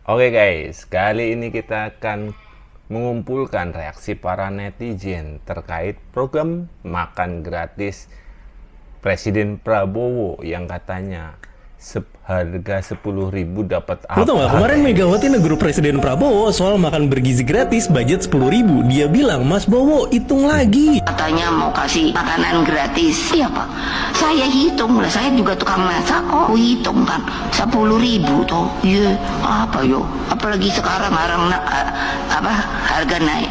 Oke guys, kali ini kita akan mengumpulkan reaksi para netizen terkait program makan gratis Presiden Prabowo yang katanya harga 10.000 dapat Lo tau gak, apa, kemarin guys? Megawati negur Presiden Prabowo soal makan bergizi gratis budget 10.000. Dia bilang, Mas Bowo hitung lagi. Katanya mau kasih makanan gratis. Iya Pak, saya hitung lah, saya juga tukang masak kok. Hitung kan 10.000 toh. Iya, apa yo? Apalagi sekarang harga naik.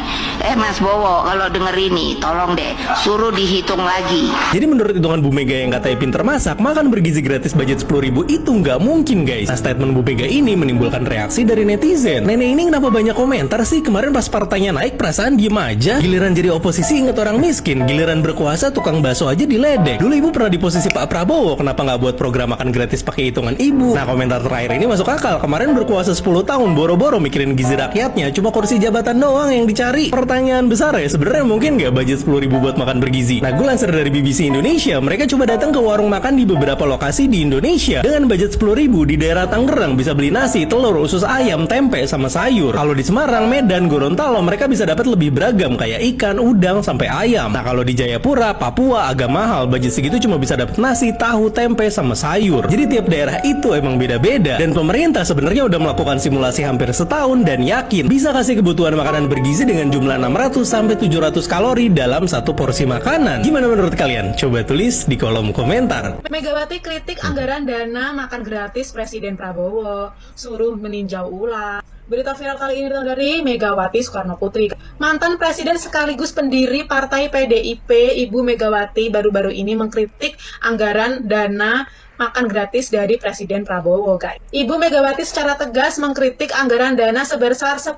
Mas Bowo, kalau denger ini tolong deh suruh dihitung lagi. Jadi menurut hitungan Bu Mega yang katanya pinter masak, makan bergizi gratis budget 10.000 itu nggak mungkin guys. Nah, statement Bu Mega ini menimbulkan reaksi dari netizen. Nenek ini kenapa banyak komentar sih? Kemarin pas partainya naik perasaan diem aja. Giliran jadi oposisi inget orang miskin. Giliran berkuasa tukang bakso aja diledek. Dulu ibu pernah di posisi Pak Prabowo, kenapa nggak buat program makan gratis pakai hitungan ibu? Nah, komentar terakhir ini masuk akal. Kemarin berkuasa 10 tahun boro-boro mikirin gizi rakyatnya, cuma kursi jabatan doang yang dicari. Pertanyaan besar ya, sebenarnya mungkin nggak budget 10.000 buat makan bergizi? Nah, gue lansir dari BBC Indonesia, mereka coba datang ke warung makan di beberapa lokasi di Indonesia. Dengan budget 10.000 di daerah Tangerang bisa beli nasi, telur, usus ayam, tempe, sama sayur. Kalau di Semarang, Medan, Gorontalo mereka bisa dapat lebih beragam kayak ikan, udang, sampai ayam. Nah, kalau di Jayapura, Papua agak mahal, budget segitu cuma bisa dapat nasi, tahu, tempe, sama sayur. Jadi tiap daerah itu emang beda-beda. Dan pemerintah sebenarnya udah melakukan simulasi hampir setahun dan yakin bisa kasih kebutuhan makanan bergizi dengan jumlah 600 sampai 700 kalori dalam satu porsi makanan. Gimana menurut kalian? Coba tulis di kolom komentar. Megawati kritik anggaran dana makan gratis Presiden Prabowo, suruh meninjau ulang. Berita viral kali ini datang dari Megawati Soekarno Putri. Mantan Presiden sekaligus pendiri Partai PDIP, Ibu Megawati baru-baru ini mengkritik anggaran dana makan gratis dari Presiden Prabowo, guys. Ibu Megawati secara tegas mengkritik anggaran dana sebesar 10.000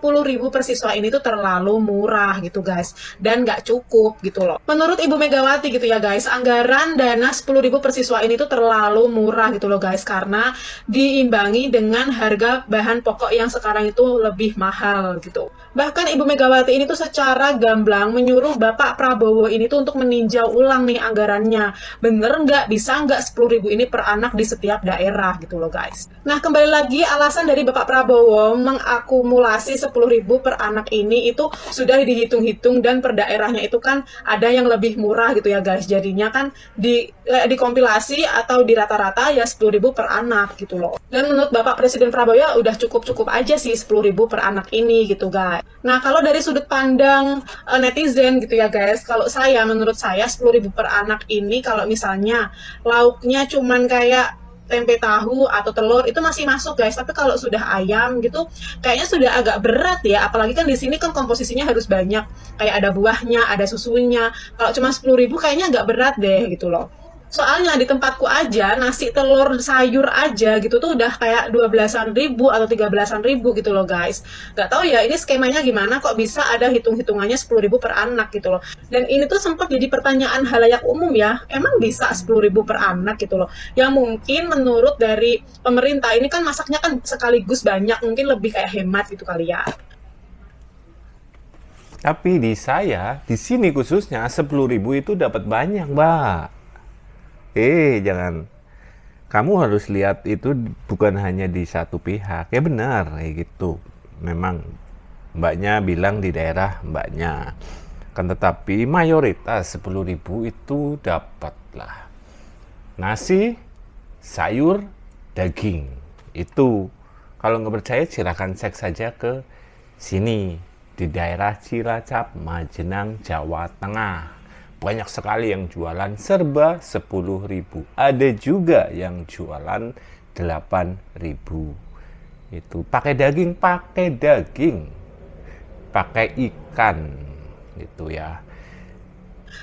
per siswa ini tuh terlalu murah gitu, guys. Dan nggak cukup gitu loh. Menurut Ibu Megawati gitu ya, guys, anggaran dana 10.000 per siswa ini tuh terlalu murah gitu loh, guys. Karena diimbangi dengan harga bahan pokok yang sekarang itu lebih mahal gitu. Bahkan Ibu Megawati ini tuh secara gamblang menyuruh Bapak Prabowo ini tuh untuk meninjau ulang nih anggarannya. Bener nggak? Bisa nggak 10.000 ini per anak di setiap daerah gitu loh, guys. Nah, kembali lagi alasan dari Bapak Prabowo mengakumulasi 10.000 per anak ini itu sudah dihitung-hitung dan per daerahnya itu kan ada yang lebih murah gitu ya, guys. Jadinya kan dikompilasi atau di rata-rata ya 10.000 per anak gitu loh. Dan menurut Bapak Presiden Prabowo ya udah cukup-cukup aja sih 10.000 per anak ini gitu, guys. Nah, kalau dari sudut pandang netizen gitu ya, guys, kalau menurut saya 10.000 per anak ini kalau misalnya lauknya cuman kayak tempe tahu atau telur itu masih masuk, guys. Tapi kalau sudah ayam gitu kayaknya sudah agak berat ya, apalagi kan di sini kan komposisinya harus banyak, kayak ada buahnya, ada susunya. Kalau cuma 10.000 kayaknya agak berat deh gitu loh. Soalnya di tempatku aja nasi telur sayur aja gitu tuh udah kayak 12.000 atau 13.000 gitu loh, guys. Gak tahu ya ini skemanya gimana kok bisa ada hitung-hitungannya 10.000 per anak gitu loh. Dan ini tuh sempat jadi pertanyaan halayak umum ya, emang bisa 10.000 per anak gitu loh. Ya mungkin menurut dari pemerintah ini kan masaknya kan sekaligus banyak, mungkin lebih kayak hemat gitu kali ya. Tapi di sini khususnya 10.000 itu dapat banyak, Mbak. Jangan. Kamu harus lihat itu bukan hanya di satu pihak. Ya benar, kayak gitu. Memang mbaknya bilang di daerah mbaknya. Kan tetapi mayoritas 10.000 itu dapatlah nasi, sayur, daging. Itu kalau nggak percaya silakan cek saja ke sini di daerah Cilacap, Majenang, Jawa Tengah. Banyak sekali yang jualan serba 10.000. Ada juga yang jualan 8.000. Itu pakai daging, pakai ikan gitu ya.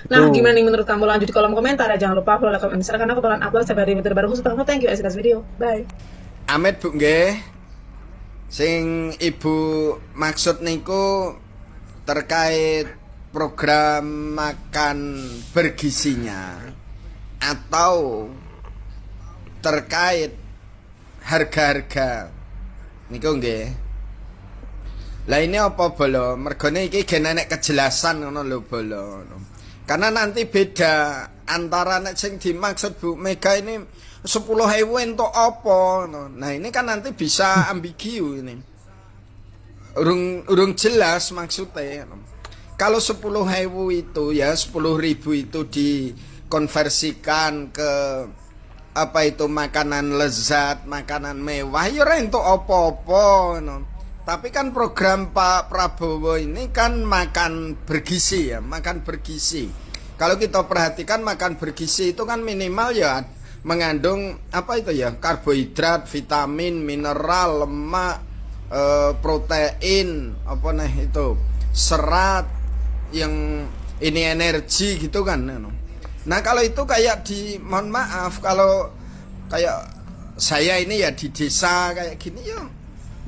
Nah, gimana nih menurut kamu? Lanjut di kolom komentar ya. Jangan lupa follow, like, comment, share, karena aku bakalan upload setiap hari terbaru khusus kamu. Thank you, guys, video. Bye. Amit Bu nggih. Sing Ibu maksud niku terkait program makan bergizinya atau terkait harga-harga niku nggih. Lah ini apa bolo? Mergone iki gen enek kejelasan ngono lho bolo. Karena nanti beda antara nek sing dimaksud Bu Mega ini 10.000 entuk apa. Nah, ini kan nanti bisa ambigu ini. urung jelas maksudnya. Kalau 10.000 itu ya 10.000 itu dikonversikan ke apa itu makanan lezat, makanan mewah, ya ora entuk apa-apa no. Tapi kan program Pak Prabowo ini kan makan bergizi ya, makan bergizi. Kalau kita perhatikan makan bergizi itu kan minimal ya mengandung apa itu ya, karbohidrat, vitamin, mineral, lemak, protein, apa nah itu, serat, yang ini energi gitu kan. Nah kalau itu kayak mohon maaf, kalau kayak saya ini ya di desa kayak gini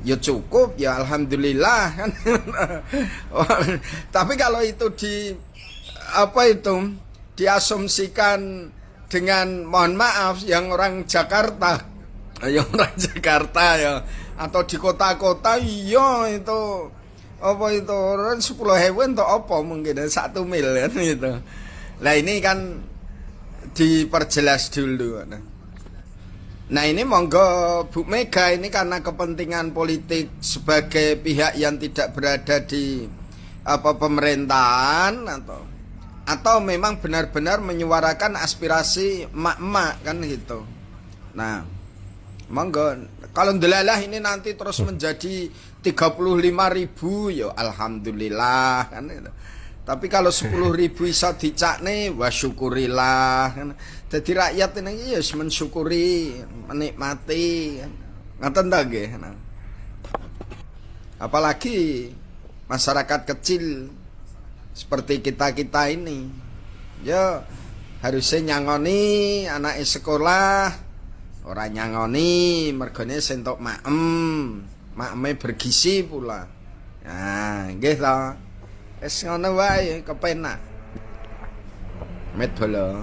ya cukup ya alhamdulillah kan. Tapi kalau itu diasumsikan dengan mohon maaf yang orang Jakarta ya atau di kota-kota iya itu apa itu 10.000 untuk apa mungkin 1 mil kan gitu. Nah ini kan diperjelas dulu. Nah ini monggo Bu Mega ini karena kepentingan politik sebagai pihak yang tidak berada di pemerintahan atau memang benar-benar menyuarakan aspirasi emak-emak kan gitu. Nah monggo kalau ndelalah ini nanti terus menjadi 35.000 ya alhamdulillah kan gitu. Tapi kalau 10.000 iso dicakne wah syukurilah kan. Jadi rakyat ini ya mensyukuri, menikmati ngoten ta nggih. Apalagi masyarakat kecil seperti kita-kita ini ya harusnya nyangoni anak sekolah, orang nyangoni mergone sentok makeme bergizi pula. Nah nggih to. Wis ngono wae kepenak. Met bola.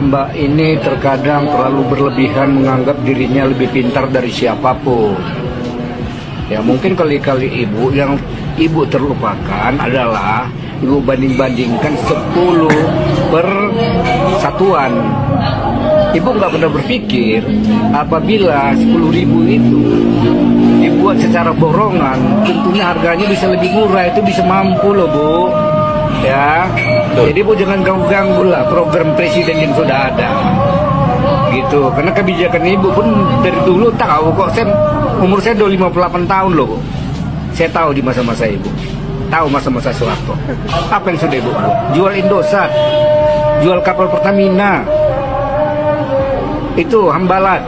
Mbak ini terkadang terlalu berlebihan menganggap dirinya lebih pintar dari siapapun. Ya mungkin kali-kali ibu yang ibu terlupakan adalah ibu banding-bandingkan 10 per satuan. Ibu nggak pernah berpikir apabila 10.000 itu dibuat secara borongan, tentunya harganya bisa lebih murah, itu bisa mampu loh Bu. Ya, jadi Bu jangan ganggu-ganggu lah program presiden yang sudah ada. Gitu, karena kebijakan ibu pun dari dulu tahu kok. Umur saya udah 58 tahun loh Bu. Saya tahu di masa-masa ibu, tahu masa-masa Soeharto. Apa yang sudah ibu buat? Jual Indosat, jual kapal Pertamina, itu Hambalat,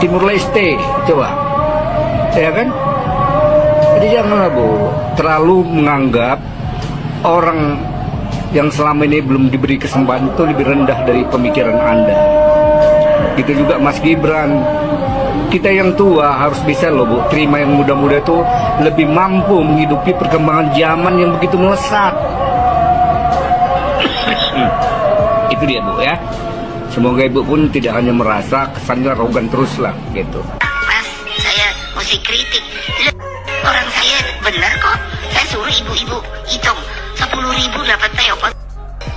Timur Leste, coba, ya kan? Jadi janganlah Bu terlalu menganggap orang yang selama ini belum diberi kesempatan itu lebih rendah dari pemikiran Anda. Itu juga Mas Gibran. Kita yang tua harus bisa loh Bu terima yang muda-muda itu lebih mampu menghidupi perkembangan zaman yang begitu melesat. Itu dia Bu ya. Semoga ibu pun tidak hanya merasa kesannya arogan terus lah gitu. Mas, saya mesti kritik. Orang saya benar kok. Saya suruh ibu-ibu hitung 10.000 dapat teh apa?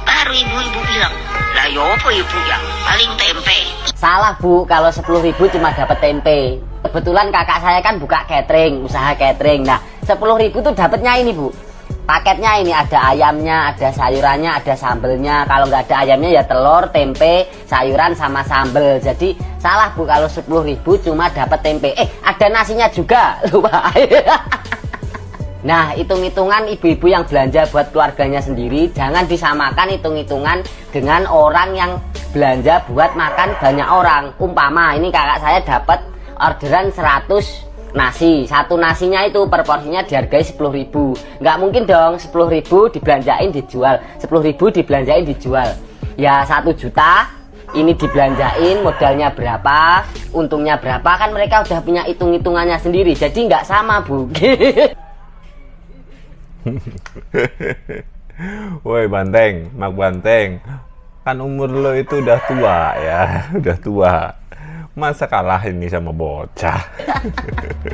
Baru ibu-ibu bilang, lah ya apa ibu ya? Paling tempe. Salah Bu, kalau 10.000 cuma dapat tempe. Kebetulan kakak saya kan buka catering, usaha catering. Nah, 10.000 tuh dapatnya ini Bu. Paketnya ini ada ayamnya, ada sayurannya, ada sambelnya. Kalau nggak ada ayamnya ya telur, tempe, sayuran sama sambel. Jadi salah Bu kalau 10.000 cuma dapat tempe. Ada nasinya juga. Lupa. Nah, hitung-hitungan ibu-ibu yang belanja buat keluarganya sendiri, jangan disamakan hitung-hitungan dengan orang yang belanja buat makan banyak orang. Umpama ini kakak saya dapat orderan 100 nasi. Satu nasinya itu per porsinya dihargai 10.000. Nggak mungkin dong 10.000 dibelanjain dijual, 10.000 dibelanjain dijual. Ya 1 juta ini dibelanjain, modalnya berapa, untungnya berapa, kan mereka udah punya hitung-hitungannya sendiri. Jadi nggak sama Bu. Woi Banteng, Mak Banteng, kan umur lo itu udah tua ya, udah tua. Masa kalah ini sama bocah?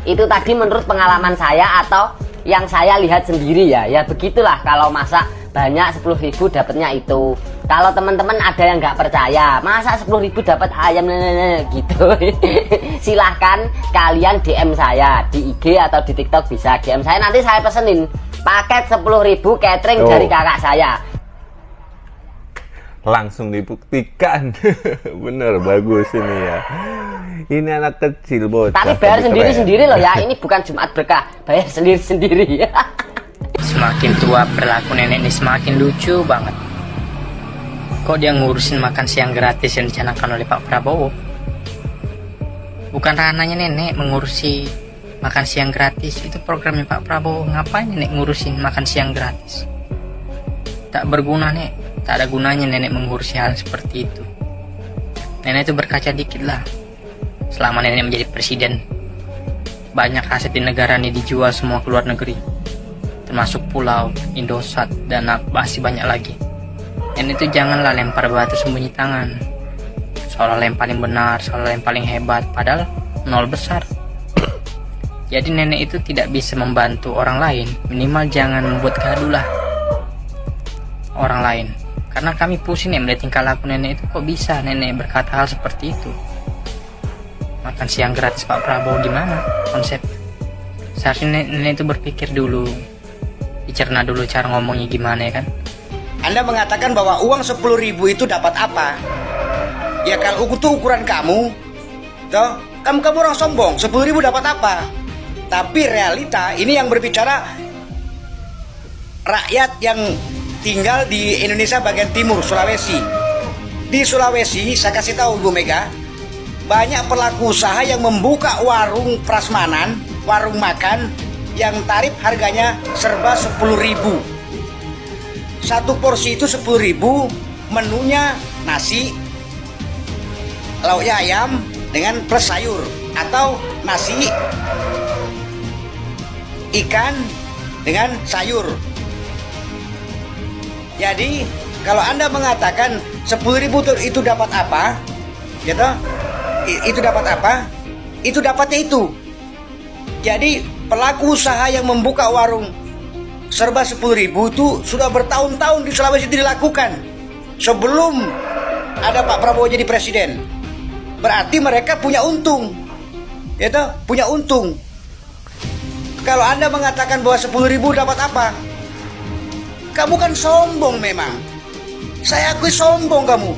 Itu tadi menurut pengalaman saya atau yang saya lihat sendiri ya. Ya begitulah kalau masa banyak 10.000 dapatnya itu. Kalau teman-teman ada yang nggak percaya, masa 10.000 dapat ayam gitu, silahkan kalian DM saya di IG atau di TikTok, bisa DM saya, nanti saya pesenin paket 10.000 catering dari kakak saya. Langsung dibuktikan. Bener, bagus ini ya. Ini anak kecil bocah. Tapi bayar sendiri-sendiri loh ya, ini bukan Jumat Berkah, bayar sendiri-sendiri. Semakin tua perilaku nenek ini semakin lucu banget. Kok dia ngurusin makan siang gratis yang dicanangkan oleh Pak Prabowo? Bukan ranahnya nenek mengurusi makan siang gratis, itu programnya Pak Prabowo. Ngapain nenek ngurusin makan siang gratis? Tak berguna, Nek. Tak ada gunanya nenek mengurusi hal seperti itu. Nenek itu berkaca dikit lah. Selama nenek menjadi presiden, banyak aset di negara ini dijual semua ke luar negeri, termasuk pulau, Indosat, dan masih banyak lagi. Nenek itu janganlah lempar batu sembunyi tangan, seolah yang paling benar, seolah yang paling hebat, padahal nol besar. Jadi nenek itu tidak bisa membantu orang lain, minimal jangan membuat gaduh lah orang lain. Karena kami pusing ya melihat tingkah laku nenek itu, kok bisa nenek berkata hal seperti itu. Makan siang gratis Pak Prabowo, gimana konsep? Seharusnya nenek itu berpikir dulu, dicerna dulu cara ngomongnya gimana ya kan. Anda mengatakan bahwa uang 10.000 itu dapat apa? Ya kalau itu ukuran kamu, toh, kamu orang sombong, 10.000 dapat apa? Tapi realita ini yang berbicara rakyat yang tinggal di Indonesia bagian timur, Sulawesi. Di Sulawesi, saya kasih tahu Ibu Mega, banyak pelaku usaha yang membuka warung prasmanan, warung makan yang tarif harganya serba 10.000. Satu porsi itu 10.000, menunya nasi, lauknya ayam dengan plus sayur, atau nasi ikan dengan sayur. Jadi kalau Anda mengatakan 10.000 itu dapat apa, gitu, itu dapat apa? Itu dapatnya itu. Jadi pelaku usaha yang membuka warung serba 10.000 itu sudah bertahun-tahun di Sulawesi dilakukan sebelum ada Pak Prabowo jadi presiden. Berarti mereka punya untung, ya toh? Punya untung. Kalau Anda mengatakan bahwa 10.000 dapat apa, kamu kan sombong memang. Saya akui sombong kamu.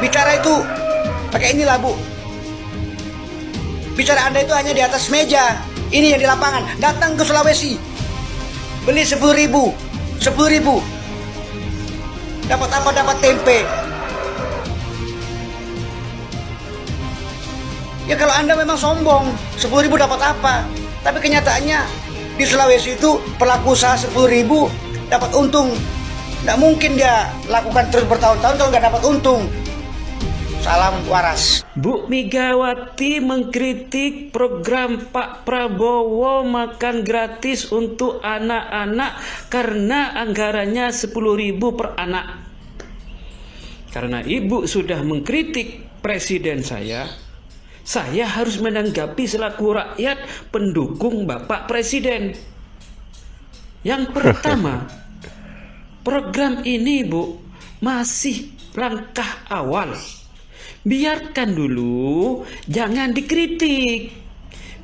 Bicara itu pakai inilah Bu. Bicara Anda itu hanya di atas meja. Ini yang di lapangan. Datang ke Sulawesi, beli 10.000. Dapat apa? Dapat tempe. Ya kalau Anda memang sombong, 10.000 dapat apa? Tapi kenyataannya di Sulawesi itu pelaku usaha 10.000 dapat untung. Nggak mungkin dia lakukan terus bertahun-tahun kalau nggak dapat untung. Salam waras. Bu Megawati mengkritik program Pak Prabowo makan gratis untuk anak-anak karena anggarannya 10.000 per anak. Karena Ibu sudah mengkritik presiden saya harus menanggapi selaku rakyat pendukung Bapak Presiden. Yang pertama, program ini Bu masih langkah awal. Biarkan dulu, jangan dikritik.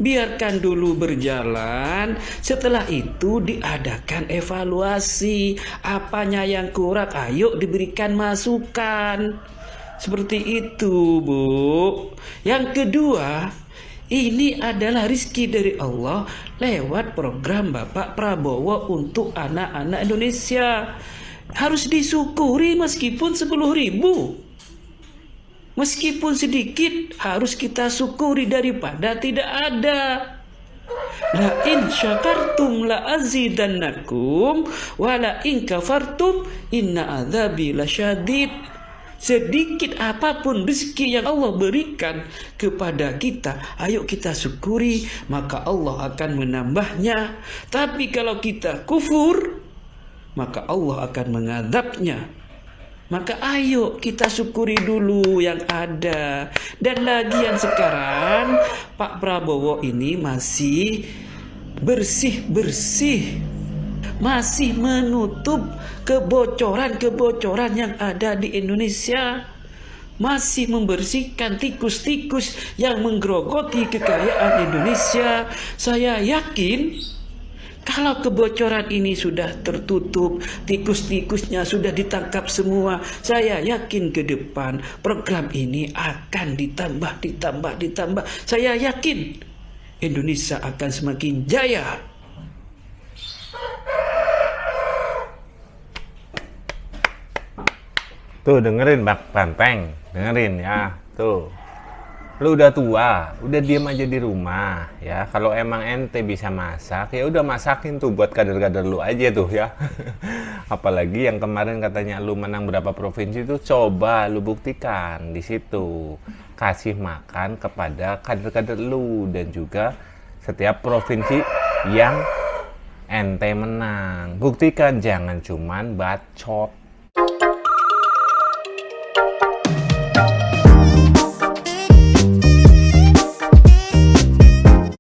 Biarkan dulu berjalan, setelah itu diadakan evaluasi. Apanya yang kurang, ayo diberikan masukan. Seperti itu Bu. Yang kedua, ini adalah rizki dari Allah lewat program Bapak Prabowo untuk anak-anak Indonesia. Harus disyukuri meskipun 10.000. Meskipun sedikit, harus kita syukuri daripada tidak ada. La in syakartum la azidannakum wa la in kafartum inna adzabi lasyadid. Sedikit apapun rezeki yang Allah berikan kepada kita, ayo kita syukuri, maka Allah akan menambahnya. Tapi kalau kita kufur, maka Allah akan mengadabnya. Maka ayo kita syukuri dulu yang ada. Dan lagi yang sekarang Pak Prabowo ini masih bersih-bersih. masih menutup kebocoran-kebocoran yang ada di Indonesia, masih membersihkan tikus-tikus yang menggerogoti kekayaan Indonesia. Saya yakin kalau kebocoran ini sudah tertutup, tikus-tikusnya sudah ditangkap semua, saya yakin ke depan program ini akan ditambah. Saya yakin Indonesia akan semakin jaya. Tuh dengerin Bang Banteng, dengerin ya. Tuh, lu udah tua, udah diem aja di rumah ya. Kalau emang ente bisa masak, ya udah masakin tuh buat kader-kader lu aja tuh ya. Apalagi yang kemarin katanya lu menang berapa provinsi tuh, coba lu buktikan di situ. Kasih makan kepada kader-kader lu dan juga setiap provinsi yang ente menang. Buktikan, jangan cuman bacot.